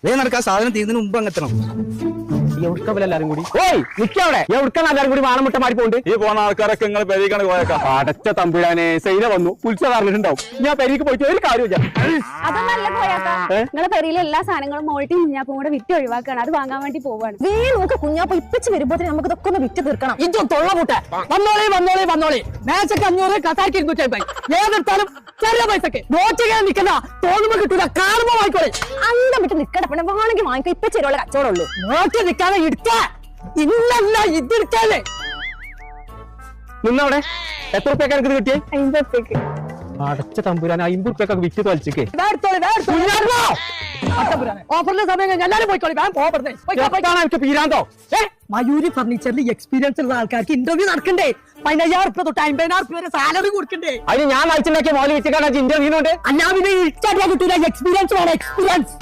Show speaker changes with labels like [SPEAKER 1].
[SPEAKER 1] വേഗം നടക്കാൻ സാധനം തീരുന്നതിന് മുമ്പ് അങ്ങെത്തണം.
[SPEAKER 2] എല്ലാരും കൂടി ഓയ് നിക്കവിടെ എവിടുക്കാണ് എല്ലാരും കൂടി വാണമുട്ട മാറി പോണ്ട്.
[SPEAKER 3] ഈ പോണ ആൾക്കാരൊക്കെ നിങ്ങൾ പെരീക്കാണ് പോയേക്കാം.
[SPEAKER 2] അടച്ച തമ്പുരാനെ സൈന വന്നു കുളിച്ച പറഞ്ഞിട്ടുണ്ടാവും. ഞാൻ പെരീക്ക് പോയിട്ട് ഒരു കാര്യമില്ല.
[SPEAKER 4] അതൊന്നല്ല പോയാക്കാ, നിങ്ങളെ പെരിയിലെ എല്ലാ സാധനങ്ങളും മോൾട്ടി കുഞ്ഞാപ്പും കൂടെ വിറ്റ് ഒഴിവാക്കാണ്. അത് വാങ്ങാൻ വേണ്ടി പോവാണ്.
[SPEAKER 5] നോക്ക് കുഞ്ഞാപ്പ ഇപ്പിച്ച് വരുമ്പോഴത്തേന് നമുക്ക് ഇതൊക്കെ ഒന്ന് വിറ്റ് തീർക്കണം.
[SPEAKER 6] ഇതും തൊള്ള മുട്ട വന്നോളി മേശക്ക് 500 കസാക്കി 250 ഏതെടുത്താലും ചെറിയ പൈസക്ക് നോട്ടിങ്ങനെ നിൽക്കുന്ന തോന്നുമ്പോ കിട്ടൂല. കാണുമ്പോ വാങ്ങിക്കോളെ.
[SPEAKER 5] അന്ത വിട്ട് നിക്കട പിന്നെ വേണമെങ്കിൽ വാങ്ങിക്കോ. ഇപ്പൊ ചെറിയ കച്ചവടമുള്ളൂ.
[SPEAKER 6] നോക്കി നിൽക്കാതെ ഇടുക്ക ഇന്നല്ല ഇതെടുക്കാതെ
[SPEAKER 2] നിന്നവിടെ എത്ര റുപ്യക്ക് എനിക്ക് കിട്ടിയേ?
[SPEAKER 4] 50 ഉറുപ്പിക്ക്.
[SPEAKER 2] അടച്ച തമ്പുരാൻ 50 റുപ്യൊക്കെ വിറ്റ് തൊലിച്ചേ.
[SPEAKER 6] ഓഫറിന്റെ സമയം കഴിഞ്ഞ് എല്ലാരും പോയിക്കോളി.
[SPEAKER 2] എനിക്ക് പീരാന്തോ?
[SPEAKER 6] മയൂരി ഫർണിച്ചറിൽ എക്സ്പീരിയൻസ് ഉള്ള ആൾക്കാർക്ക് ഇന്റർവ്യൂ നടക്കണ്ടേ? 15,000 റുപ്യ തൊട്ട് 50,000 വരെ സാലറി കൊടുക്കണ്ടേ?
[SPEAKER 2] അതിന് ഞാൻ അയച്ചുണ്ടാക്കിയ മോല് വിറ്റ് ഇന്റർവ്യൂണ്ട്.
[SPEAKER 6] അല്ലാതെ കിട്ടൂല. എക്സ്പീരിയൻസ് വേണം. എക്സ്പീരിയൻസ്